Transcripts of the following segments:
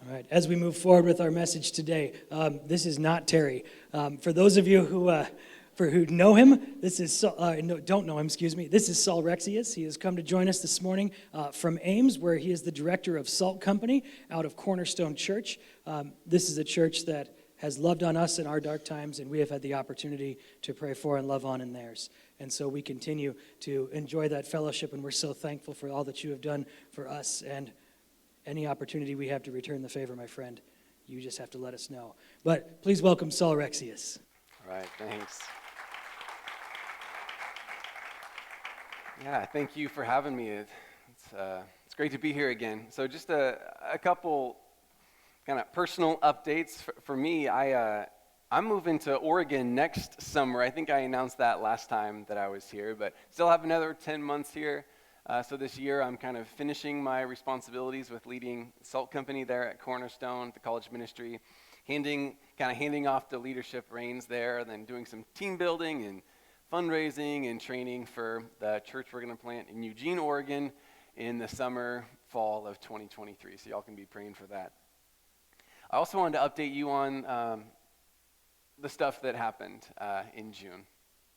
All right, as we move forward with our message today, this is not Terry. For those of you who know him, this is don't know him. Excuse me. This is Saul Rexius. He has come to join us this morning from Ames, where he is the director of Salt Company out of Cornerstone Church. This is a church that has loved on us in our dark times, and we have had the opportunity to pray for and love on in theirs. And so we continue to enjoy that fellowship, and we're so thankful for all that you have done for us. And any opportunity we have to return the favor, my friend, you just have to let us know. But please welcome Saul Rexius. All right, thanks. Yeah, thank you for having me. It's great to be here again. So just a couple kind of personal updates. For me, I'm moving to Oregon next summer. I think I announced that last time that I was here, but still have another 10 months here. So this year I'm kind of finishing my responsibilities with leading Salt Company there at Cornerstone, the college ministry, handing off the leadership reins there, and then doing some team building and fundraising and training for the church we're going to plant in Eugene, Oregon in the fall of 2023. So y'all can be praying for that. I also wanted to update you on the stuff that happened in June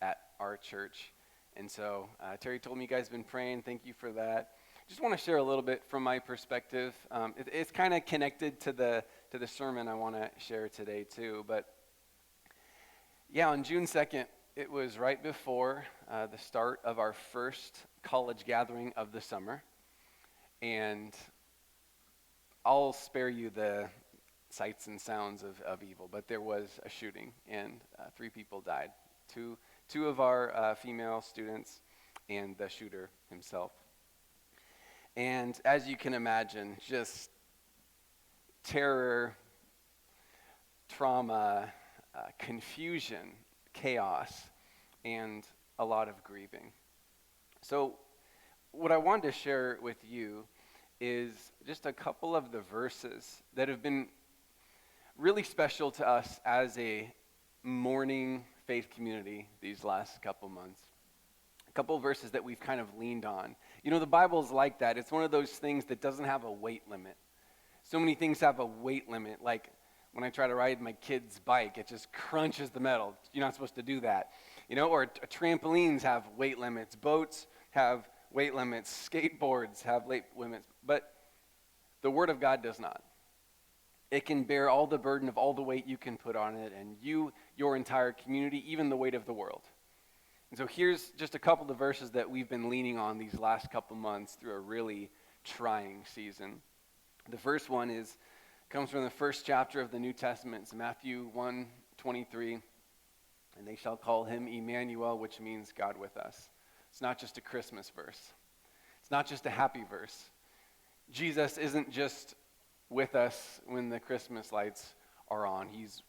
at our church. And so Terry told me you guys have been praying. Thank you for that. Just want to share a little bit from my perspective. It's kind of connected to the sermon I want to share today too. But yeah, on June 2nd, it was right before the start of our first college gathering of the summer. And I'll spare you the sights and sounds of evil, but there was a shooting and 3 people died. Two of our female students and the shooter himself. And as you can imagine, just terror, trauma, confusion, chaos, and a lot of grieving. So what I wanted to share with you is just a couple of the verses that have been really special to us as a mourning faith community these last couple months. A couple of verses that we've kind of leaned on. You know, the Bible's like that. It's one of those things that doesn't have a weight limit. So many things have a weight limit. Like when I try to ride my kid's bike, it just crunches the metal. You're not supposed to do that. You know, or trampolines have weight limits. Boats have weight limits. Skateboards have weight limits. But the Word of God does not. It can bear all the burden of all the weight you can put on it, and your entire community, even the weight of the world. And so here's just a couple of verses that we've been leaning on these last couple months through a really trying season. The first one comes from the first chapter of the New Testament. It's Matthew 1:23, and they shall call him Emmanuel, which means God with us. It's not just a Christmas verse. It's not just a happy verse. Jesus isn't just with us when the Christmas lights are on. He's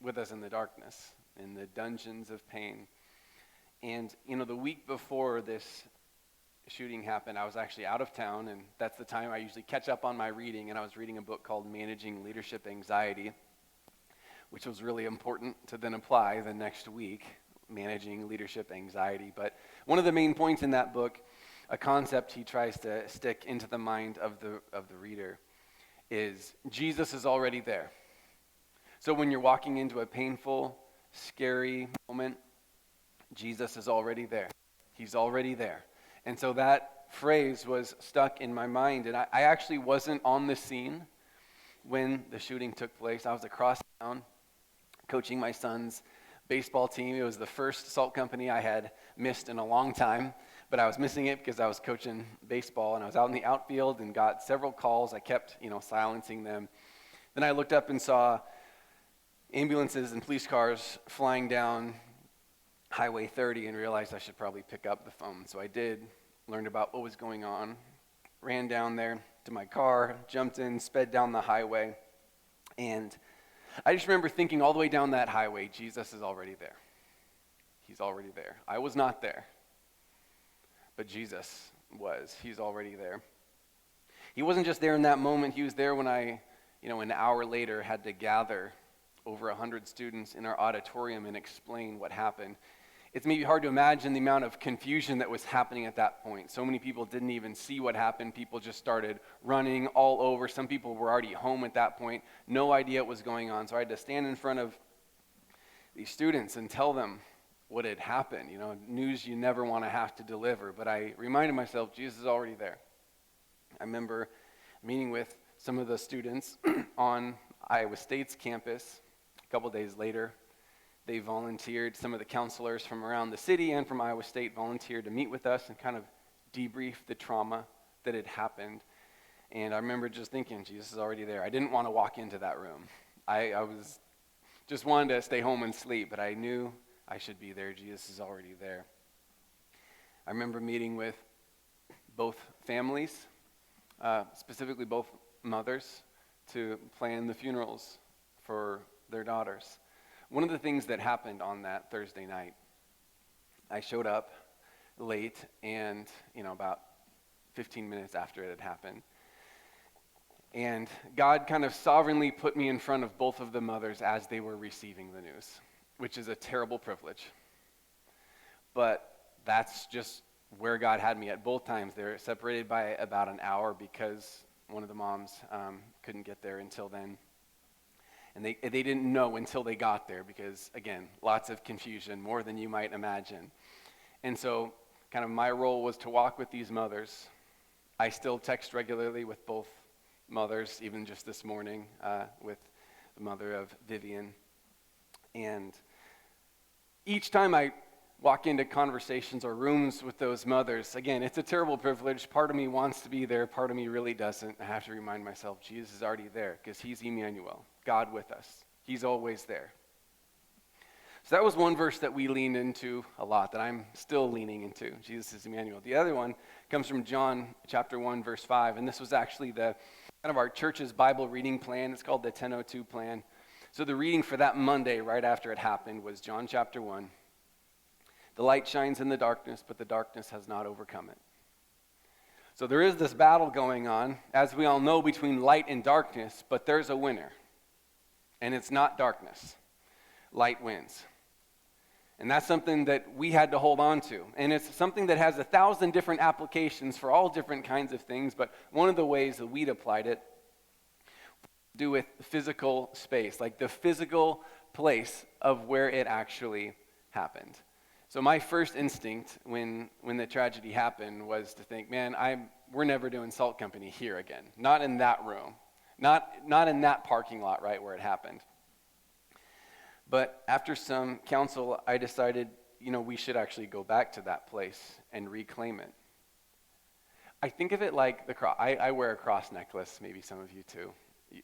with us in the darkness, in the dungeons of pain. And, you know, the week before this shooting happened, I was actually out of town, and that's the time I usually catch up on my reading, and I was reading a book called Managing Leadership Anxiety, which was really important to then apply the next week, managing leadership anxiety. But one of the main points in that book, a concept he tries to stick into the mind of the reader, is Jesus is already there. So when you're walking into a painful, scary moment, Jesus is already there. He's already there. And so that phrase was stuck in my mind. And I actually wasn't on the scene when the shooting took place. I was across town coaching my son's baseball team. It was the first Salt Company I had missed in a long time. But I was missing it because I was coaching baseball, and I was out in the outfield and got several calls. I kept, silencing them. Then I looked up and saw ambulances and police cars flying down Highway 30 and realized I should probably pick up the phone. So I did, learned about what was going on, ran down there to my car, jumped in, sped down the highway. And I just remember thinking all the way down that highway, Jesus is already there. He's already there. I was not there. But Jesus was. He's already there. He wasn't just there in that moment. He was there when I, an hour later had to gather over 100 students in our auditorium and explain what happened. it's maybe hard to imagine the amount of confusion that was happening at that point. So many people didn't even see what happened. People just started running all over. Some people were already home at that point, no idea what was going on. So I had to stand in front of these students and tell them what had happened, news you never want to have to deliver. But I reminded myself, Jesus is already there. I remember meeting with some of the students on Iowa State's campus. A couple days later, they volunteered, some of the counselors from around the city and from Iowa State volunteered to meet with us and kind of debrief the trauma that had happened. And I remember just thinking, Jesus is already there. I didn't want to walk into that room. I was just wanted to stay home and sleep, but I knew I should be there. Jesus is already there. I remember meeting with both families, specifically both mothers, to plan the funerals for their daughters. One of the things that happened on that Thursday night, I showed up late and, about 15 minutes after it had happened. And God kind of sovereignly put me in front of both of the mothers as they were receiving the news, which is a terrible privilege. But that's just where God had me at both times. They were separated by about an hour because one of the moms couldn't get there until then. And they didn't know until they got there because, again, lots of confusion, more than you might imagine. And so kind of my role was to walk with these mothers. I still text regularly with both mothers, even just this morning with the mother of Vivian. And each time I walk into conversations or rooms with those mothers, again, it's a terrible privilege. Part of me wants to be there, part of me really doesn't. I have to remind myself, Jesus is already there because he's Emmanuel, God with us. He's always there. So that was one verse that we leaned into a lot, that I'm still leaning into. Jesus is Emmanuel. The other one comes from John chapter 1, verse 5, and this was actually the kind of our church's Bible reading plan. It's called the 1002 plan. So the reading for that Monday right after it happened was John chapter 1. The light shines in the darkness, but the darkness has not overcome it. So there is this battle going on, as we all know, between light and darkness, but there's a winner. And it's not darkness. Light wins. And that's something that we had to hold on to. And it's something that has 1,000 different applications for all different kinds of things, but one of the ways that we'd applied it to do with physical space, like the physical place of where it actually happened. So my first instinct when the tragedy happened was to think, man, we're never doing Salt Company here again. Not in that room. Not in that parking lot right where it happened. But after some counsel, I decided, we should actually go back to that place and reclaim it. I think of it like the cross. I wear a cross necklace, maybe some of you too.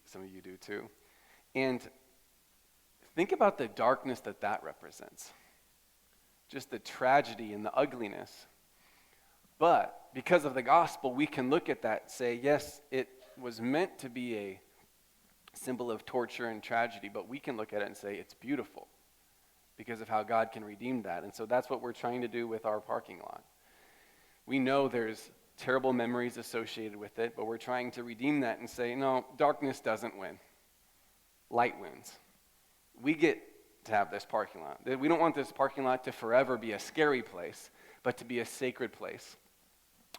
Some of you do too. And think about the darkness that represents. Just the tragedy and the ugliness. But because of the gospel, we can look at that and say, yes, it was meant to be a symbol of torture and tragedy, but we can look at it and say it's beautiful because of how God can redeem that. And so that's what we're trying to do with our parking lot. We know there's terrible memories associated with it, but we're trying to redeem that and say, no, darkness doesn't win. Light wins. We get to have this parking lot. We don't want this parking lot to forever be a scary place, but to be a sacred place.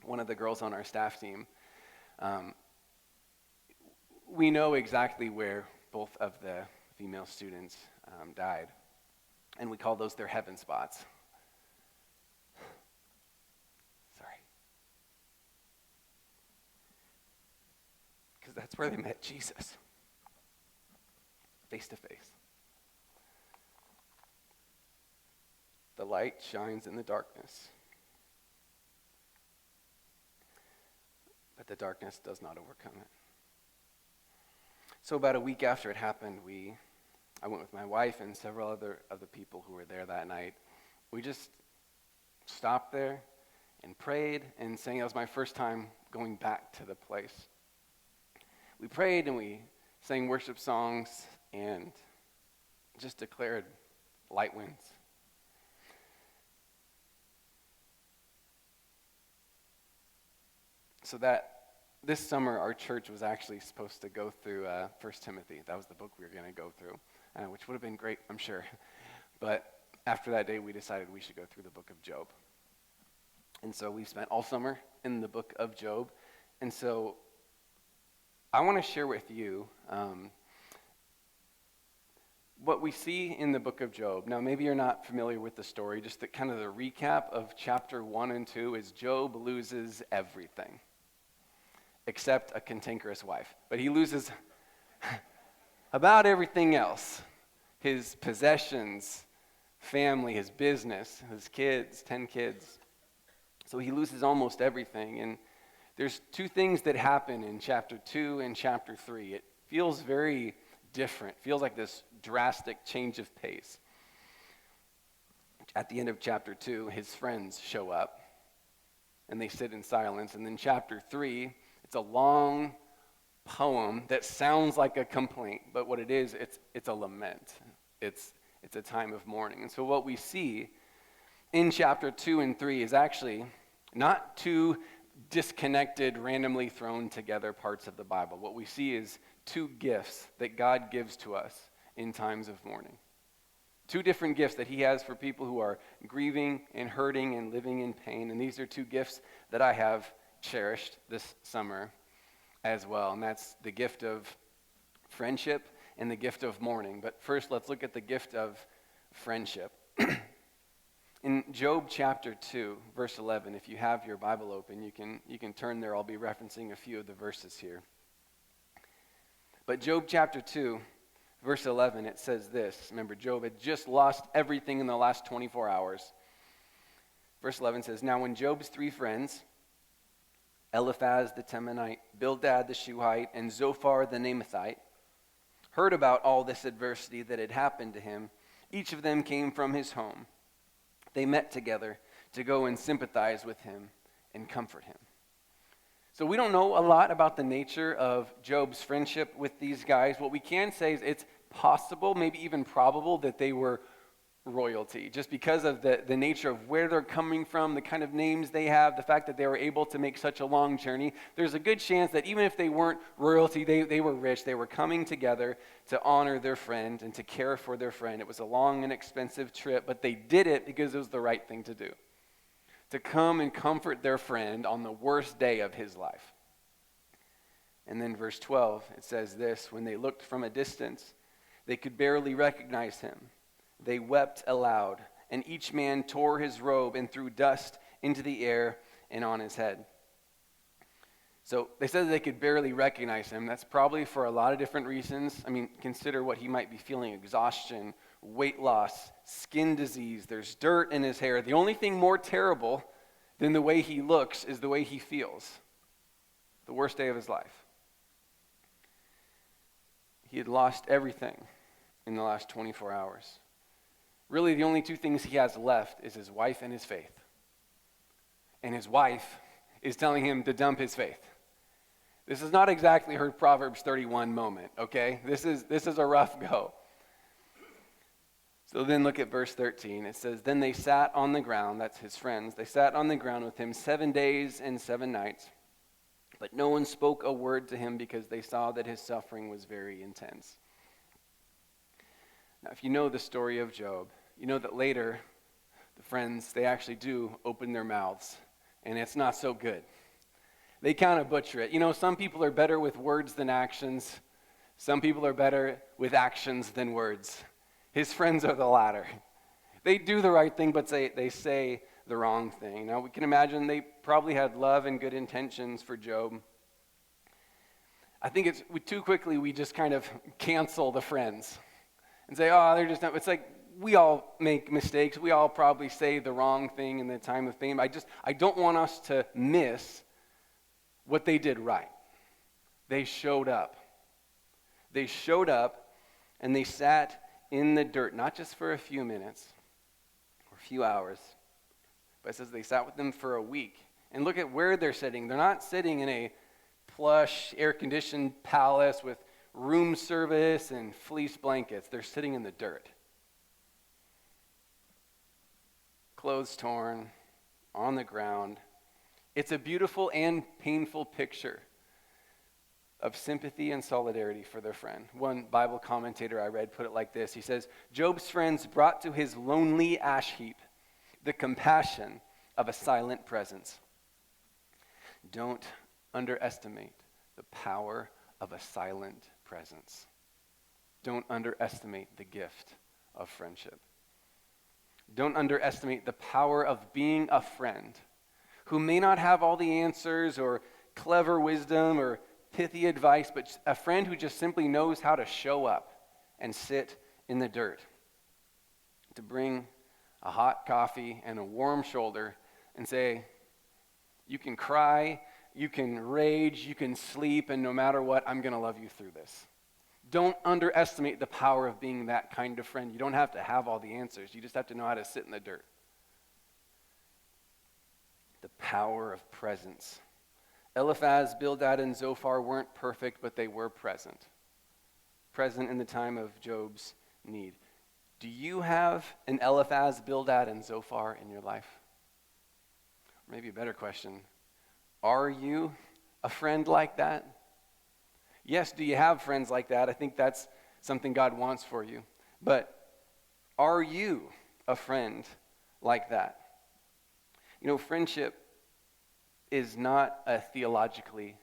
One of the girls on our staff team, we know exactly where both of the female students died, and we call those their heaven spots. Sorry. Because that's where they met Jesus, face to face. The light shines in the darkness, but the darkness does not overcome it. So about a week after it happened, I went with my wife and several other of the people who were there that night. We just stopped there and prayed and sang. It was my first time going back to the place. We prayed and we sang worship songs and just declared light wins. So that this summer, our church was actually supposed to go through 1 Timothy. That was the book we were going to go through, which would have been great, I'm sure. But after that day, we decided we should go through the book of Job. And so we spent all summer in the book of Job. And so I want to share with you what we see in the book of Job. Now, maybe you're not familiar with the story. Just the kind of the recap of chapter 1 and 2 is Job loses everything except a cantankerous wife. But he loses about everything else. His possessions, family, his business, his kids, 10 kids. So he loses almost everything. And there's two things that happen in chapter 2 and chapter 3. It feels very different. Feels like this drastic change of pace. At the end of chapter 2, his friends show up and they sit in silence. And then chapter 3, it's a long poem that sounds like a complaint, but what it is, it's a lament. It's a time of mourning. And so what we see in chapter 2 and 3 is actually not two disconnected, randomly thrown together parts of the Bible. What we see is two gifts that God gives to us in times of mourning. Two different gifts that he has for people who are grieving and hurting and living in pain. And these are two gifts that I have cherished this summer as well. And that's the gift of friendship and the gift of mourning. But first, let's look at the gift of friendship. In Job chapter 2, verse 11, if you have your Bible open, you can turn there. I'll be referencing a few of the verses here. But Job chapter 2, verse 11, it says this. Remember, Job had just lost everything in the last 24 hours. Verse 11 says, "Now when Job's three friends, Eliphaz the Temanite, Bildad the Shuhite, and Zophar the Naamathite, heard about all this adversity that had happened to him, each of them came from his home. They met together to go and sympathize with him and comfort him." So we don't know a lot about the nature of Job's friendship with these guys. What we can say is it's possible, maybe even probable, that they were royalty, just because of the nature of where they're coming from, the kind of names they have, the fact that they were able to make such a long journey. There's a good chance that even if they weren't royalty, they were rich. They were coming together to honor their friend and to care for their friend. It was a long and expensive trip, but they did it because it was the right thing to do. To come and comfort their friend on the worst day of his life. And then verse 12, it says this, "When they looked from a distance, they could barely recognize him. They wept aloud, and each man tore his robe and threw dust into the air and on his head." So they said that they could barely recognize him. That's probably for a lot of different reasons. I mean, consider what he might be feeling: exhaustion, weight loss, skin disease. There's dirt in his hair. The only thing more terrible than the way he looks is the way he feels. The worst day of his life. He had lost everything in the last 24 hours. Really, the only two things he has left is his wife and his faith. And his wife is telling him to dump his faith. This is not exactly her Proverbs 31 moment, okay? This is a rough go. So then look at verse 13. It says, "Then they sat on the ground," that's his friends, "they sat on the ground with him 7 days and 7 nights. But no one spoke a word to him because they saw that his suffering was very intense." Now, if you know the story of Job, you know that later, the friends, they actually do open their mouths, and it's not so good. They kind of butcher it. You know, some people are better with words than actions. Some people are better with actions than words. His friends are the latter. They do the right thing, but they say the wrong thing. Now, we can imagine they probably had love and good intentions for Job. I think too quickly we just kind of cancel the friends and say, "Oh, they're just not." It's like we all make mistakes. We all probably say the wrong thing in the time of pain. I don't want us to miss what they did right. They showed up. They showed up and they sat in the dirt, not just for a few minutes or a few hours, but it says they sat with them for a week. And look at where they're sitting. They're not sitting in a plush, air-conditioned palace with room service and fleece blankets. They're sitting in the dirt. Clothes torn, on the ground. It's a beautiful and painful picture of sympathy and solidarity for their friend. One Bible commentator I read put it like this. He says, Job's friends brought to his lonely ash heap the compassion of a silent presence. Don't underestimate the power of a silent presence. Don't underestimate the gift of friendship. Don't underestimate the power of being a friend who may not have all the answers or clever wisdom or pithy advice, but a friend who just simply knows how to show up and sit in the dirt, to bring a hot coffee and a warm shoulder and say, you can cry, you can rage, you can sleep, and no matter what, I'm going to love you through this. Don't underestimate the power of being that kind of friend. You don't have to have all the answers. You just have to know how to sit in the dirt. The power of presence. Eliphaz, Bildad, and Zophar weren't perfect, but they were present. Present in the time of Job's need. Do you have an Eliphaz, Bildad, and Zophar in your life? Maybe a better question, are you a friend like that? Yes, do you have friends like that? I think that's something God wants for you. But are you a friend like that? You know, friendship is not a theologically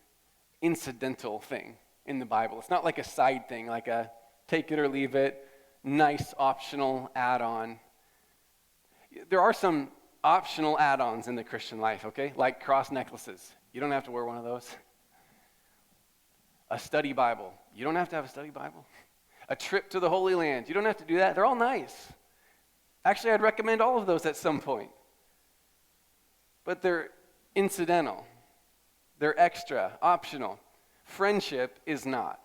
incidental thing in the Bible. It's not like a side thing, like a take it or leave it, nice optional add-on. There are some optional add-ons in the Christian life, okay? Like cross necklaces. You don't have to wear one of those. A study Bible. You don't have to have a study Bible. A trip to the Holy Land. You don't have to do that. They're all nice. Actually, I'd recommend all of those at some point. But they're incidental. They're extra, optional. Friendship is not.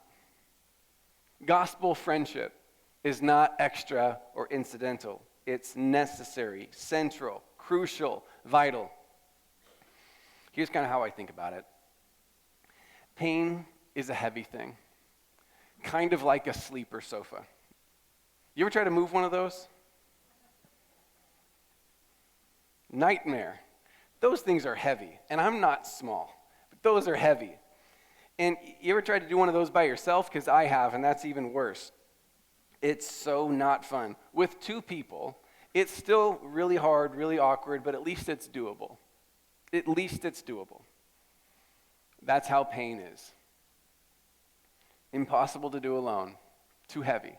Gospel friendship is not extra or incidental. It's necessary, central, crucial, vital. Here's kind of how I think about it. Pain is a heavy thing, kind of like a sleeper sofa. You ever try to move one of those? Nightmare. Those things are heavy, and I'm not small, but those are heavy. And you ever tried to do one of those by yourself? Because I have, and that's even worse. It's so not fun. With two people, it's still really hard, really awkward, but at least it's doable. At least it's doable. That's how pain is. Impossible to do alone. Too heavy.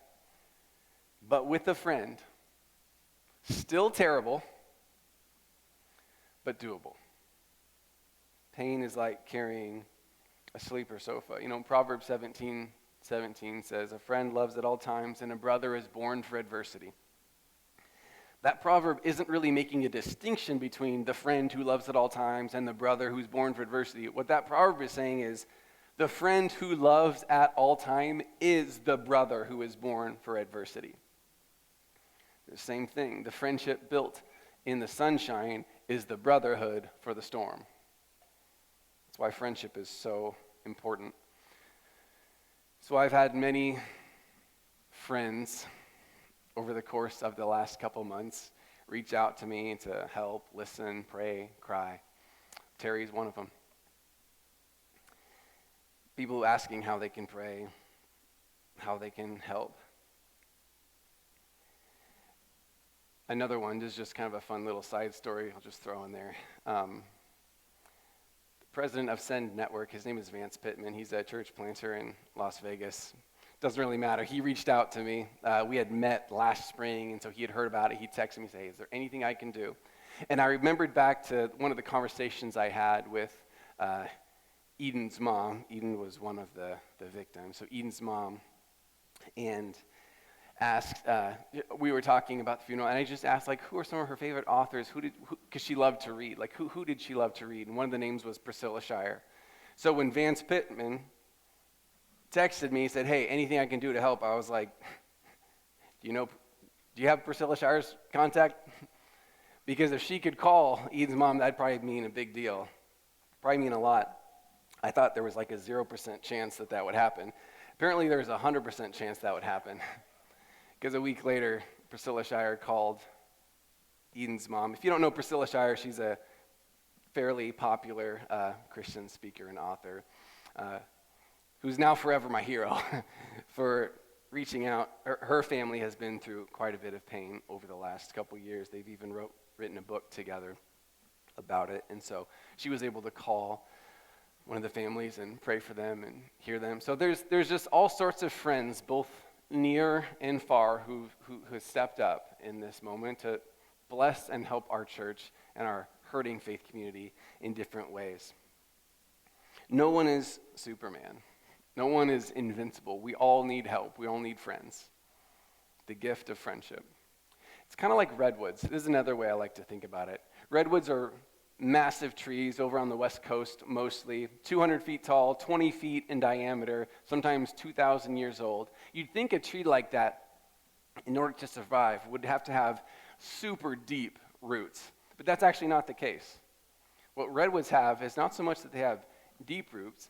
But with a friend, still terrible, but doable. Pain is like carrying a sleeper sofa. You know, Proverbs 17:17 says, a friend loves at all times, and a brother is born for adversity. That proverb isn't really making a distinction between the friend who loves at all times and the brother who's born for adversity. What that proverb is saying is, the friend who loves at all time is the brother who is born for adversity. The same thing. The friendship built in the sunshine is the brotherhood for the storm. That's why friendship is so important. So I've had many friends over the course of the last couple months reach out to me to help, listen, pray, cry. Terry's one of them. People asking how they can pray, how they can help. Another one is just kind of a fun little side story I'll just throw in there. The president of Send Network, his name is Vance Pittman. He's a church planter in Las Vegas. Doesn't really matter. He reached out to me. We had met last spring, and so he had heard about it. He texted me, say, is there anything I can do? And I remembered back to one of the conversations I had with Eden's mom. Eden was one of the victims. So Eden's mom, and asked, we were talking about the funeral, and I just asked, like, who are some of her favorite authors? Because she loved to read. Like, who did she love to read? And one of the names was Priscilla Shirer. So when Vance Pittman texted me, he said, hey, anything I can do to help? I was like, do you have Priscilla Shirer's contact? Because if she could call Eden's mom, that'd probably mean a big deal. Probably mean a lot. I thought there was like a 0% chance that would happen. Apparently there was a 100% chance that would happen. Because a week later, Priscilla Shirer called Eden's mom. If you don't know Priscilla Shirer, she's a fairly popular Christian speaker and author who's now forever my hero, for reaching out. Her family has been through quite a bit of pain over the last couple years. They've even written a book together about it. And so she was able to call one of the families and pray for them and hear them. So there's just all sorts of friends, both near and far, who stepped up in this moment to bless and help our church and our hurting faith community in different ways. No one is Superman. No one is invincible. We all need help. We all need friends. The gift of friendship. It's kind of like redwoods. This is another way I like to think about it. Redwoods are massive trees over on the West Coast mostly, 200 feet tall, 20 feet in diameter, sometimes 2,000 years old. You'd think a tree like that, in order to survive, would have to have super deep roots. But that's actually not the case. What redwoods have is not so much that they have deep roots,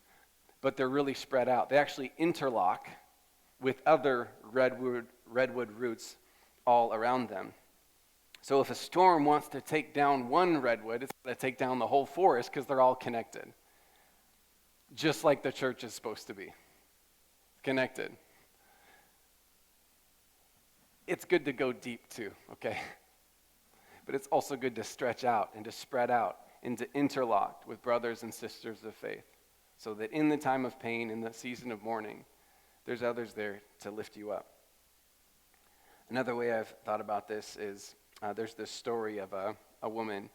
but they're really spread out. They actually interlock with other redwood roots all around them. So if a storm wants to take down one redwood, it's going to take down the whole forest because they're all connected. Just like the church is supposed to be. Connected. It's good to go deep too, okay? But it's also good to stretch out and to spread out and to interlock with brothers and sisters of faith so that in the time of pain, in the season of mourning, there's others there to lift you up. Another way I've thought about this is there's this story of a woman,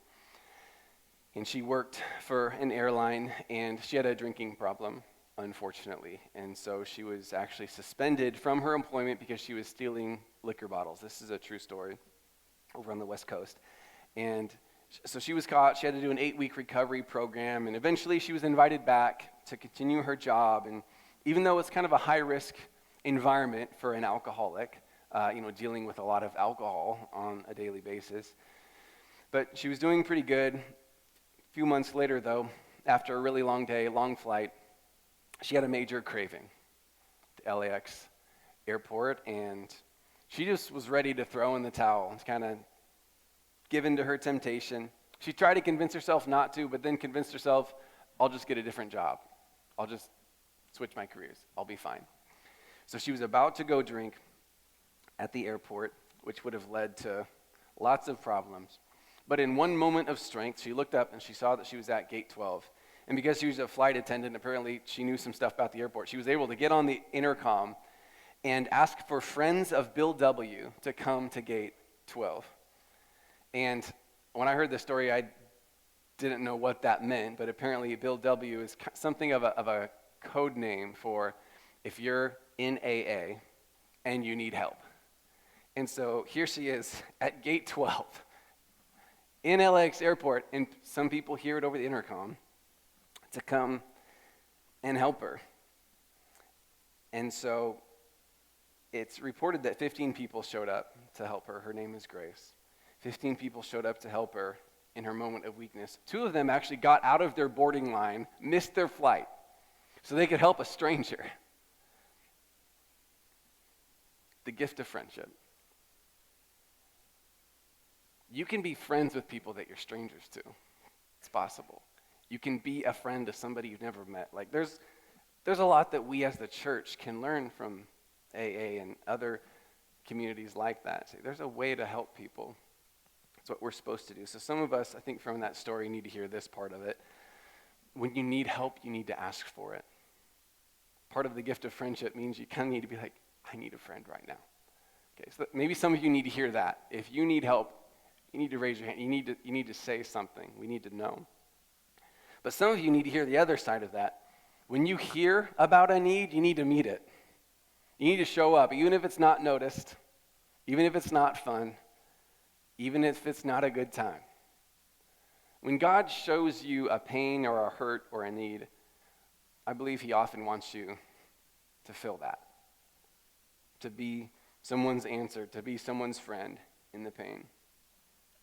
and she worked for an airline, and she had a drinking problem, unfortunately. And so she was actually suspended from her employment because she was stealing liquor bottles. This is a true story over on the West Coast. And so she was caught. She had to do an 8-week recovery program, and eventually she was invited back to continue her job. And even though it's kind of a high-risk environment for an alcoholic, dealing with a lot of alcohol on a daily basis, but she was doing pretty good. A few months later, though, after a really long day, long flight, she had a major craving at the LAX airport, and she just was ready to throw in the towel and kind of give in to her temptation. She tried to convince herself not to, but then convinced herself, I'll just get a different job. I'll just switch my careers. I'll be fine. So she was about to go drink at the airport, which would have led to lots of problems. But in one moment of strength, she looked up and she saw that she was at gate 12. And because she was a flight attendant, apparently she knew some stuff about the airport, she was able to get on the intercom and ask for friends of Bill W. to come to gate 12. And when I heard this story, I didn't know what that meant, but apparently Bill W. is something of a code name for if you're in AA and you need help. And so here she is at gate 12 in LAX airport, and some people hear it over the intercom to come and help her. And so it's reported that 15 people showed up to help her. Her name is Grace. 15 people showed up to help her in her moment of weakness. 2 of them actually got out of their boarding line, missed their flight, so they could help a stranger. The gift of friendship. You can be friends with people that you're strangers to. It's possible. You can be a friend to somebody you've never met. Like there's a lot that we as the church can learn from AA and other communities like that. There's a way to help people. That's what we're supposed to do. So some of us, I think from that story, need to hear this part of it. When you need help, you need to ask for it. Part of the gift of friendship means you kind of need to be like, I need a friend right now. Okay, so maybe some of you need to hear that. If you need help, you need to raise your hand. You need to say something. We need to know. But some of you need to hear the other side of that. When you hear about a need, you need to meet it. You need to show up, even if it's not noticed, even if it's not fun, even if it's not a good time. When God shows you a pain or a hurt or a need, I believe he often wants you to fill that, to be someone's answer, to be someone's friend in the pain.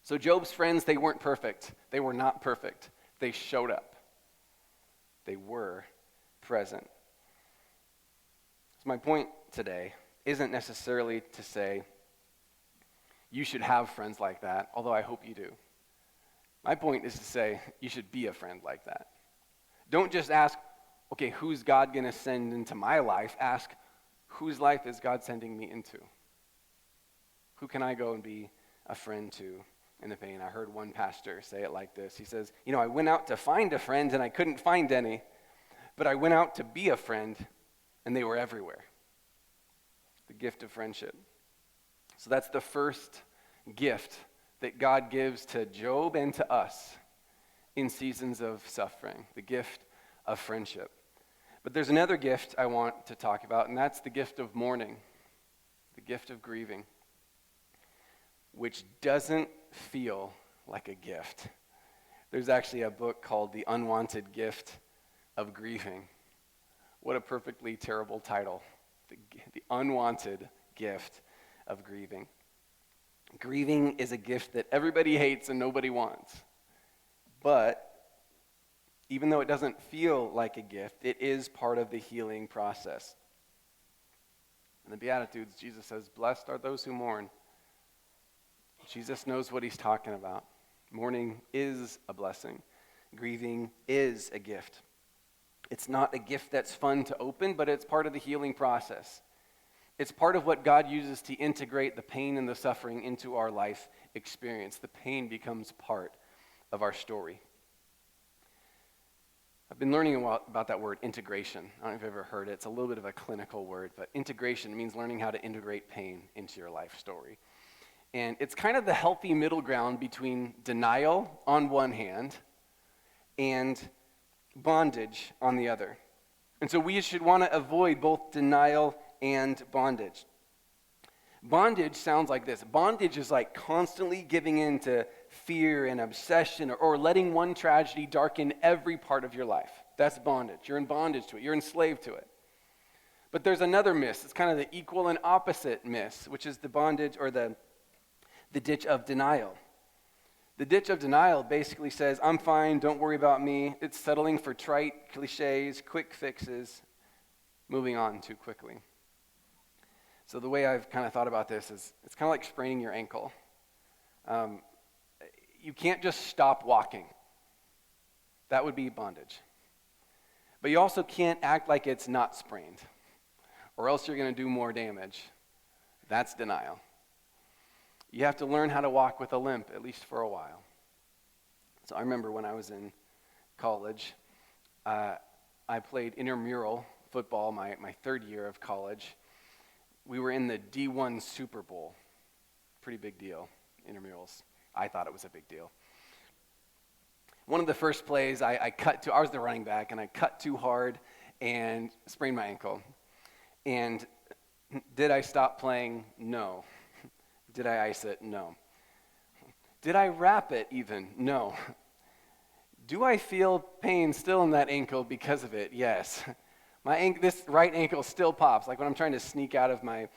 So Job's friends, they weren't perfect. They were not perfect. They showed up. They were present. So my point today isn't necessarily to say you should have friends like that, although I hope you do. My point is to say you should be a friend like that. Don't just ask, okay, who's God going to send into my life? Ask, whose life is God sending me into? Who can I go and be a friend to in the pain? I heard one pastor say it like this. He says, I went out to find a friend and I couldn't find any, but I went out to be a friend and they were everywhere. The gift of friendship. So that's the first gift that God gives to Job and to us in seasons of suffering, the gift of friendship. But there's another gift I want to talk about, and that's the gift of mourning, the gift of grieving, which doesn't feel like a gift. There's actually a book called The Unwanted Gift of Grieving. What a perfectly terrible title. The Unwanted Gift of Grieving. Grieving is a gift that everybody hates and nobody wants. But even though it doesn't feel like a gift, it is part of the healing process. In the Beatitudes, Jesus says, "Blessed are those who mourn." Jesus knows what he's talking about. Mourning is a blessing. Grieving is a gift. It's not a gift that's fun to open, but it's part of the healing process. It's part of what God uses to integrate the pain and the suffering into our life experience. The pain becomes part of our story. I've been learning a lot about that word, integration. I don't know if you've ever heard it. It's a little bit of a clinical word, but integration means learning how to integrate pain into your life story. And it's kind of the healthy middle ground between denial on one hand and bondage on the other. And so we should want to avoid both denial and bondage. Bondage sounds like this. Bondage is like constantly giving in to fear and obsession or letting one tragedy darken every part of your life. That's bondage. You're in bondage to it. You're enslaved to it. But there's another miss. It's kind of the equal and opposite miss, which is the bondage or the ditch of denial. The ditch of denial basically says, I'm fine, don't worry about me. It's settling for trite cliches, quick fixes, moving on too quickly. So the way I've kind of thought about this is it's kind of like spraining your ankle. You can't just stop walking. That would be bondage. But you also can't act like it's not sprained, or else you're going to do more damage. That's denial. You have to learn how to walk with a limp, at least for a while. So I remember when I was in college, I played intramural football my third year of college. We were in the D1 Super Bowl. Pretty big deal, intramurals. I thought it was a big deal. One of the first plays, I was the running back, and I cut too hard and sprained my ankle. And did I stop playing? No. Did I ice it? No. Did I wrap it even? No. Do I feel pain still in that ankle because of it? Yes. This right ankle still pops. Like when I'm trying to sneak out of my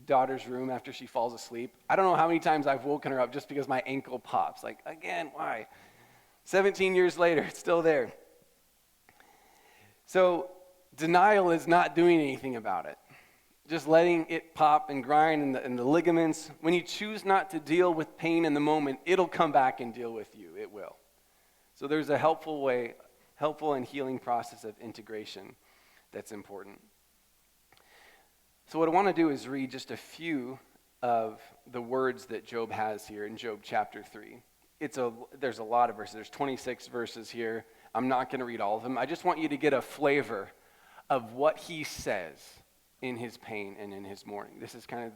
daughter's room after she falls asleep. I don't know how many times I've woken her up just because my ankle pops. Like, again, why? 17 years later, it's still there. So denial is not doing anything about it. Just letting it pop and grind in the ligaments. When you choose not to deal with pain in the moment, it'll come back and deal with you. It will. So there's a helpful and healing process of integration that's important. So what I want to do is read just a few of the words that Job has here in Job chapter 3. There's a lot of verses. There's 26 verses here. I'm not going to read all of them. I just want you to get a flavor of what he says in his pain and in his mourning. This is kind of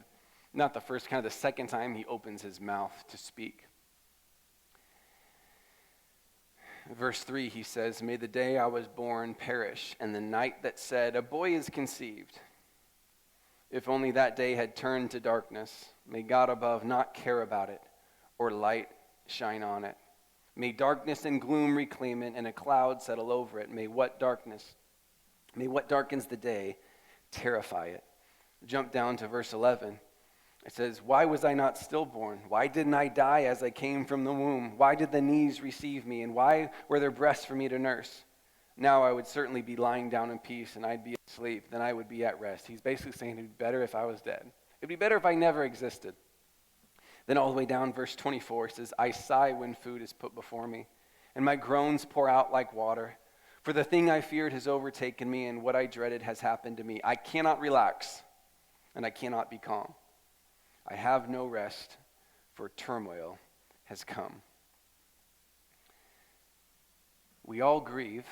not the first, kind of the second time he opens his mouth to speak. Verse 3, he says, "May the day I was born perish, and the night that said, a boy is conceived. If only that day had turned to darkness. May God above not care about it, or light shine on it. May darkness and gloom reclaim it, and a cloud settle over it. May what darkens the day terrify it." Jump down to verse 11. It says, "Why was I not stillborn? Why didn't I die as I came from the womb? Why did the knees receive me? And why were there breasts for me to nurse? Now I would certainly be lying down in peace, and I'd be asleep. Then I would be at rest." He's basically saying it'd be better if I was dead. It'd be better if I never existed. Then all the way down, verse 24, it says, "I sigh when food is put before me, and my groans pour out like water. For For the thing I feared has overtaken me, and what I dreaded has happened to me. I cannot relax, and I cannot be calm. I have no rest, for turmoil has come. We all grieve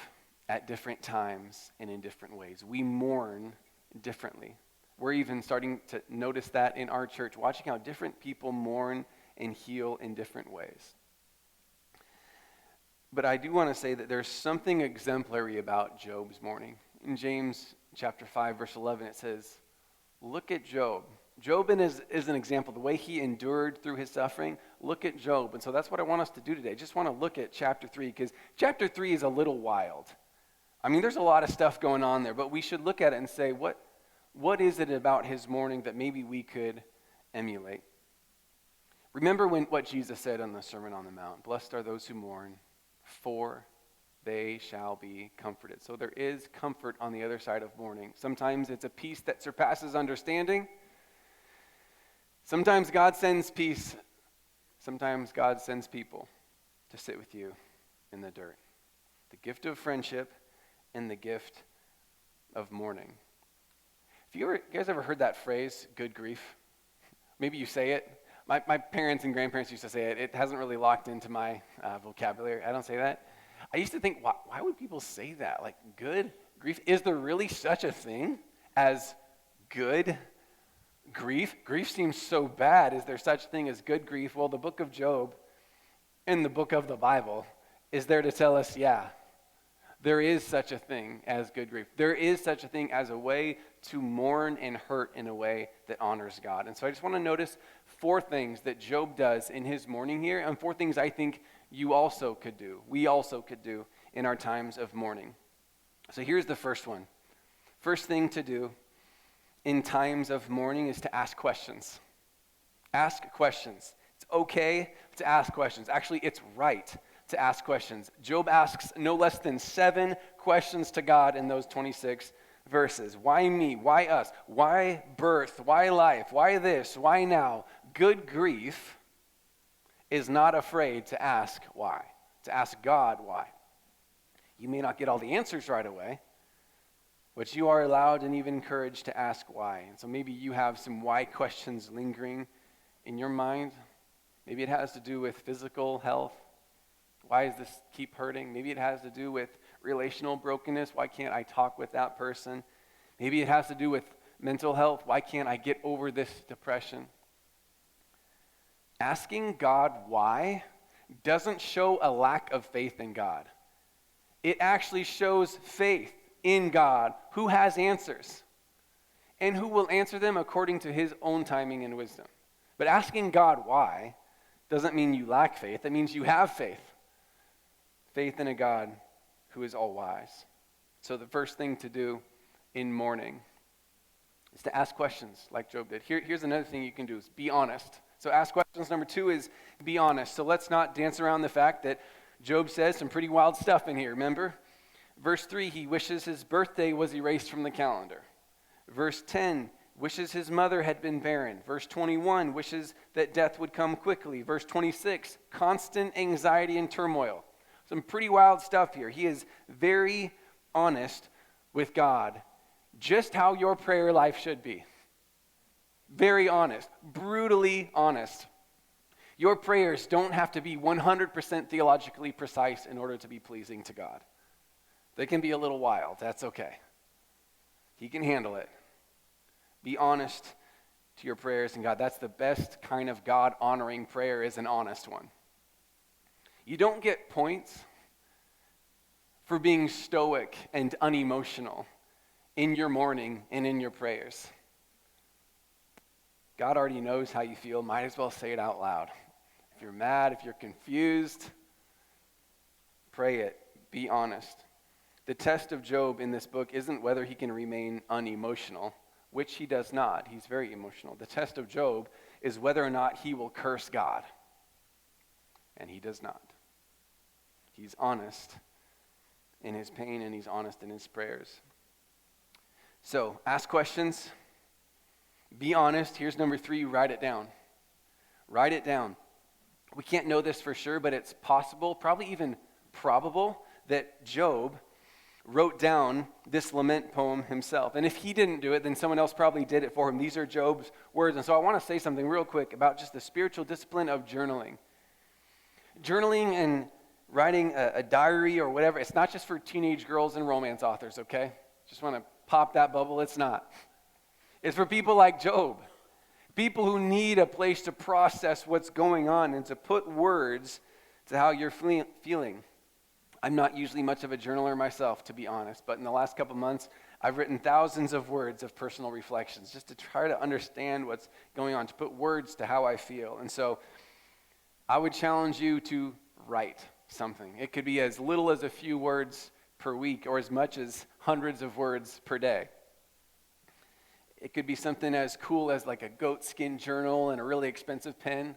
at different times and in different ways. We mourn differently. We're even starting to notice that in our church, watching how different people mourn and heal in different ways. But I do want to say that there's something exemplary about Job's mourning. In James chapter 5, verse 11, it says, look at Job. Job is an example. The way he endured through his suffering, look at Job. And so that's what I want us to do today. I just want to look at chapter 3, because chapter 3 is a little wild. I mean, there's a lot of stuff going on there, but we should look at it and say, what is it about his mourning that maybe we could emulate? Remember what Jesus said on the Sermon on the Mount, blessed are those who mourn, for they shall be comforted. So there is comfort on the other side of mourning. Sometimes it's a peace that surpasses understanding. Sometimes God sends peace. Sometimes God sends people to sit with you in the dirt. The gift of friendship and the gift of mourning. Have you guys ever heard that phrase, good grief? Maybe you say it. My parents and grandparents used to say it. It hasn't really locked into my vocabulary. I don't say that. I used to think, why would people say that? Like, good grief? Is there really such a thing as good grief? Grief seems so bad. Is there such a thing as good grief? Well, the book of Job and the book of the Bible is there to tell us, yeah, there is such a thing as good grief. There is such a thing as a way to mourn and hurt in a way that honors God. And so I just want to notice 4 things that Job does in his mourning here, and 4 things I think you also could do, we also could do in our times of mourning. So here's the first one. First thing to do in times of mourning is to ask questions. Ask questions. It's okay to ask questions. Actually, it's right to ask questions. Job asks no less than 7 questions to God in those 26 verses. Why me? Why us? Why birth? Why life? Why this? Why now? Good grief is not afraid to ask why, to ask God why. You may not get all the answers right away, but you are allowed and even encouraged to ask why. And so maybe you have some why questions lingering in your mind. Maybe it has to do with physical health. Why does this keep hurting? Maybe it has to do with relational brokenness. Why can't I talk with that person? Maybe it has to do with mental health. Why can't I get over this depression? Asking God why doesn't show a lack of faith in God. It actually shows faith in God, who has answers and who will answer them according to his own timing and wisdom. But asking God why doesn't mean you lack faith. It means you have faith. Faith in a God who is all wise. So the first thing to do in mourning is to ask questions like Job did. Here's another thing you can do is be honest. So ask questions. Number 2 is be honest. So let's not dance around the fact that Job says some pretty wild stuff in here, remember? Verse 3, he wishes his birthday was erased from the calendar. Verse 10, wishes his mother had been barren. Verse 21, wishes that death would come quickly. Verse 26, constant anxiety and turmoil. Some pretty wild stuff here. He is very honest with God, just how your prayer life should be. Very honest, brutally honest. Your prayers don't have to be 100% theologically precise in order to be pleasing to God. They can be a little wild. That's okay. He can handle it. Be honest to your prayers in God. That's the best kind of God-honoring prayer, is an honest one. You don't get points for being stoic and unemotional in your mourning and in your prayers. God already knows how you feel. Might as well say it out loud. If you're mad, if you're confused, pray it. Be honest. The test of Job in this book isn't whether he can remain unemotional, which he does not. He's very emotional. The test of Job is whether or not he will curse God. And he does not. He's honest in his pain and he's honest in his prayers. So, ask questions. Be honest. Here's number 3, write it down. Write it down. We can't know this for sure, but it's possible, probably even probable, that Job wrote down this lament poem himself. And if he didn't do it, then someone else probably did it for him. These are Job's words. And so I want to say something real quick about just the spiritual discipline of journaling. Journaling and writing a diary or whatever, it's not just for teenage girls and romance authors, okay? Just want to pop that bubble. It's not. It's for people like Job. People who need a place to process what's going on and to put words to how you're feeling. I'm not usually much of a journaler myself, to be honest, but in the last couple months, I've written thousands of words of personal reflections just to try to understand what's going on, to put words to how I feel. And so I would challenge you to write something. It could be as little as a few words per week or as much as hundreds of words per day. It could be something as cool as like a goat skin journal and a really expensive pen,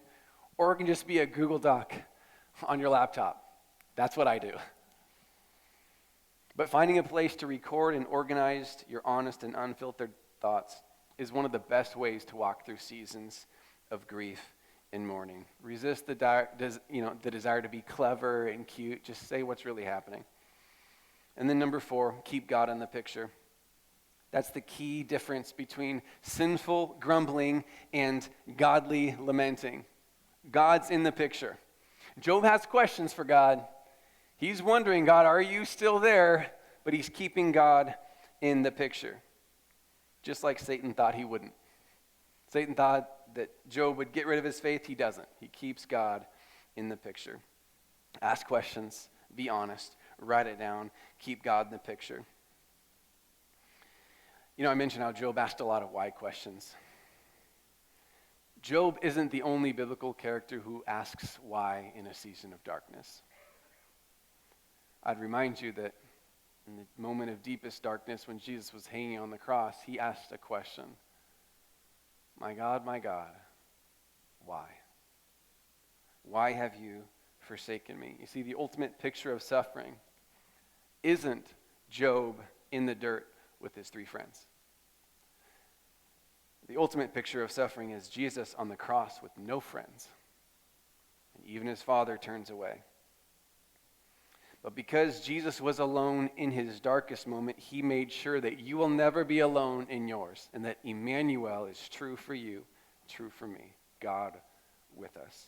or it can just be a Google Doc on your laptop. That's what I do. But finding a place to record and organize your honest and unfiltered thoughts is one of the best ways to walk through seasons of grief and mourning. Resist the desire to be clever and cute. Just say what's really happening. And then number 4, keep God in the picture. That's the key difference between sinful grumbling and godly lamenting. God's in the picture. Job has questions for God. He's wondering, God, are you still there? But he's keeping God in the picture. Just like Satan thought he wouldn't. Satan thought that Job would get rid of his faith. He doesn't. He keeps God in the picture. Ask questions. Be honest. Write it down. Keep God in the picture. You know, I mentioned how Job asked a lot of why questions. Job isn't the only biblical character who asks why in a season of darkness. I'd remind you that in the moment of deepest darkness when Jesus was hanging on the cross, he asked a question. My God, why? Why have you forsaken me? You see, the ultimate picture of suffering isn't Job in the dirt with his 3 friends. The ultimate picture of suffering is Jesus on the cross with no friends. And even his Father turns away. But because Jesus was alone in his darkest moment, he made sure that you will never be alone in yours, and that Emmanuel is true for you, true for me, God with us.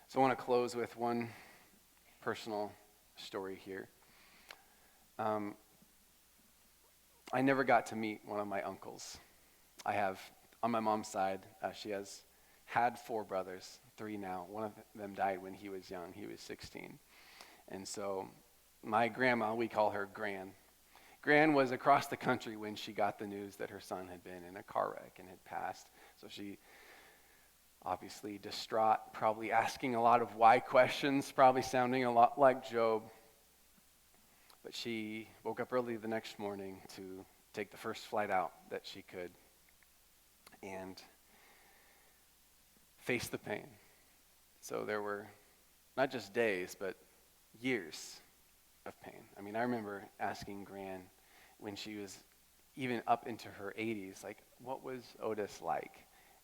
So I want to close with one personal story here. I never got to meet one of my uncles. I have, on my mom's side, she has had 4 brothers, 3 now. One of them died when he was young. He was 16. And so my grandma, we call her Gran. Gran was across the country when she got the news that her son had been in a car wreck and had passed. So she, obviously distraught, probably asking a lot of why questions, probably sounding a lot like Job. But she woke up early the next morning to take the first flight out that she could and face the pain. So there were not just days, but years of pain. I mean, I remember asking Gran when she was even up into her 80s, like, what was Otis like?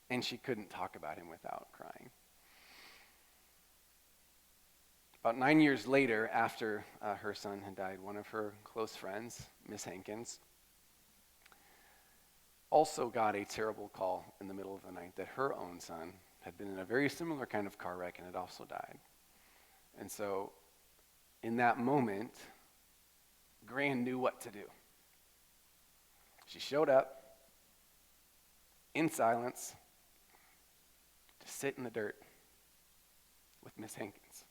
And she couldn't talk about him without crying. About 9 years later, after her son had died, one of her close friends, Miss Hankins, also got a terrible call in the middle of the night that her own son had been in a very similar kind of car wreck and had also died. And so, in that moment, Gran knew what to do. She showed up in silence to sit in the dirt with Miss Hankins.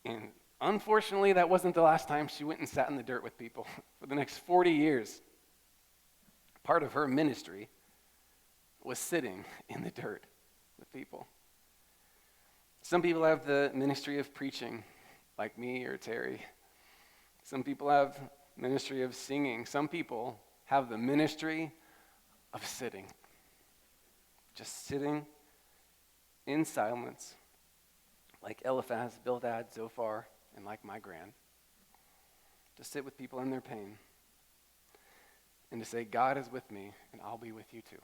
And unfortunately, that wasn't the last time she went and sat in the dirt with people. For the next 40 years, part of her ministry was sitting in the dirt with people. Some people have the ministry of preaching, like me or Terry. Some people have ministry of singing. Some people have the ministry of sitting. Just sitting in silence, like Eliphaz, Bildad, Zophar, and like my Gran. To sit with people in their pain and to say, God is with me and I'll be with you too.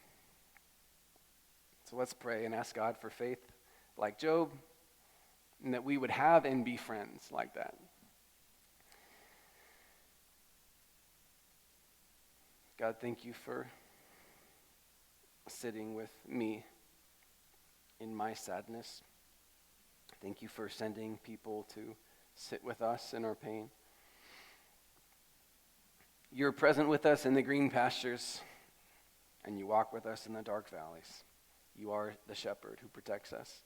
So let's pray and ask God for faith like Job, and that we would have and be friends like that. God, thank you for sitting with me in my sadness. Thank you for sending people to sit with us in our pain. You're present with us in the green pastures, and you walk with us in the dark valleys. You are the shepherd who protects us.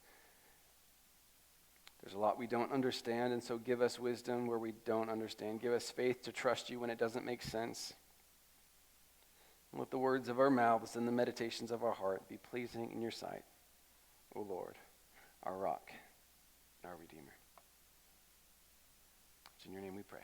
There's a lot we don't understand, and so give us wisdom where we don't understand. Give us faith to trust you when it doesn't make sense. And let the words of our mouths and the meditations of our heart be pleasing in your sight, O Lord, our rock, our Redeemer. It's in your name we pray.